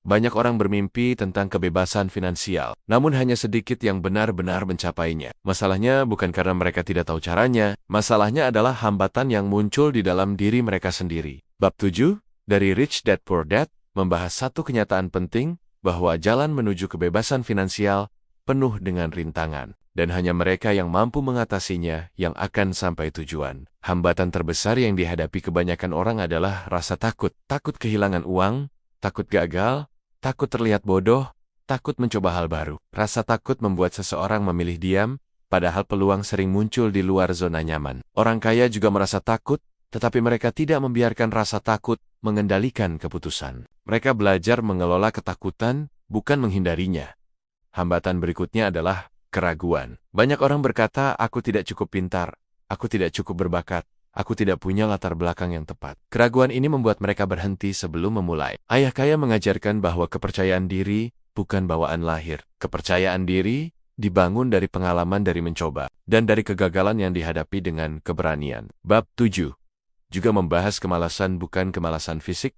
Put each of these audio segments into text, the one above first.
Banyak orang bermimpi tentang kebebasan finansial, namun hanya sedikit yang benar-benar mencapainya. Masalahnya bukan karena mereka tidak tahu caranya, masalahnya adalah hambatan yang muncul di dalam diri mereka sendiri. Bab 7, dari Rich Dad Poor Dad, membahas satu kenyataan penting, bahwa jalan menuju kebebasan finansial penuh dengan rintangan, dan hanya mereka yang mampu mengatasinya yang akan sampai tujuan. Hambatan terbesar yang dihadapi kebanyakan orang adalah rasa takut. Takut kehilangan uang, takut gagal, takut terlihat bodoh, takut mencoba hal baru. Rasa takut membuat seseorang memilih diam, padahal peluang sering muncul di luar zona nyaman. Orang kaya juga merasa takut, tetapi mereka tidak membiarkan rasa takut mengendalikan keputusan. Mereka belajar mengelola ketakutan, bukan menghindarinya. Hambatan berikutnya adalah keraguan. Banyak orang berkata, aku tidak cukup pintar, aku tidak cukup berbakat, aku tidak punya latar belakang yang tepat. Keraguan ini membuat mereka berhenti sebelum memulai. Ayah kaya mengajarkan bahwa kepercayaan diri bukan bawaan lahir. Kepercayaan diri dibangun dari pengalaman dari mencoba, dan dari kegagalan yang dihadapi dengan keberanian. Bab 7 juga membahas kemalasan bukan kemalasan fisik,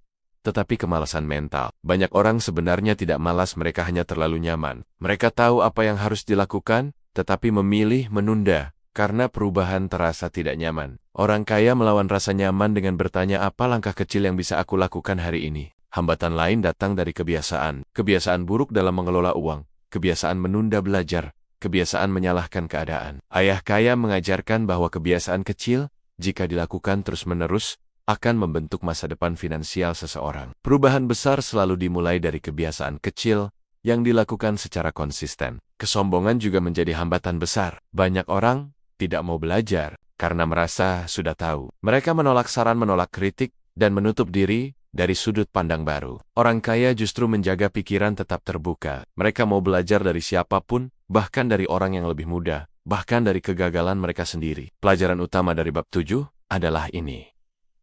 tetapi kemalasan mental. Banyak orang sebenarnya tidak malas, mereka hanya terlalu nyaman. Mereka tahu apa yang harus dilakukan, tetapi memilih menunda, karena perubahan terasa tidak nyaman. Orang kaya melawan rasa nyaman dengan bertanya, apa langkah kecil yang bisa aku lakukan hari ini? Hambatan lain datang dari kebiasaan. Kebiasaan buruk dalam mengelola uang, kebiasaan menunda belajar, kebiasaan menyalahkan keadaan. Ayah kaya mengajarkan bahwa kebiasaan kecil, jika dilakukan terus-menerus, akan membentuk masa depan finansial seseorang. Perubahan besar selalu dimulai dari kebiasaan kecil yang dilakukan secara konsisten. Kesombongan juga menjadi hambatan besar. Banyak orang tidak mau belajar karena merasa sudah tahu. Mereka menolak saran, menolak kritik, dan menutup diri dari sudut pandang baru. Orang kaya justru menjaga pikiran tetap terbuka. Mereka mau belajar dari siapapun, bahkan dari orang yang lebih muda, bahkan dari kegagalan mereka sendiri. Pelajaran utama dari bab 7 adalah ini.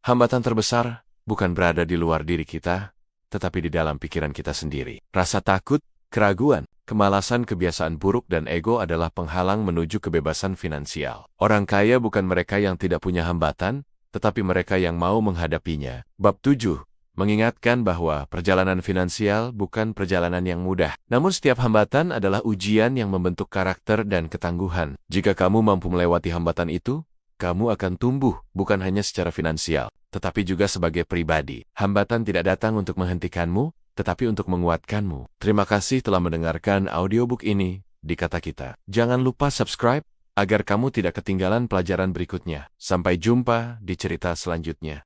Hambatan terbesar bukan berada di luar diri kita, tetapi di dalam pikiran kita sendiri. Rasa takut, keraguan, kemalasan, kebiasaan buruk, dan ego adalah penghalang menuju kebebasan finansial. Orang kaya bukan mereka yang tidak punya hambatan, tetapi mereka yang mau menghadapinya. Bab 7 mengingatkan bahwa perjalanan finansial bukan perjalanan yang mudah. Namun setiap hambatan adalah ujian yang membentuk karakter dan ketangguhan. Jika kamu mampu melewati hambatan itu, kamu akan tumbuh, bukan hanya secara finansial, tetapi juga sebagai pribadi. Hambatan tidak datang untuk menghentikanmu, tetapi untuk menguatkanmu. Terima kasih telah mendengarkan audiobook ini di Kata Kita. Jangan lupa subscribe, agar kamu tidak ketinggalan pelajaran berikutnya. Sampai jumpa di cerita selanjutnya.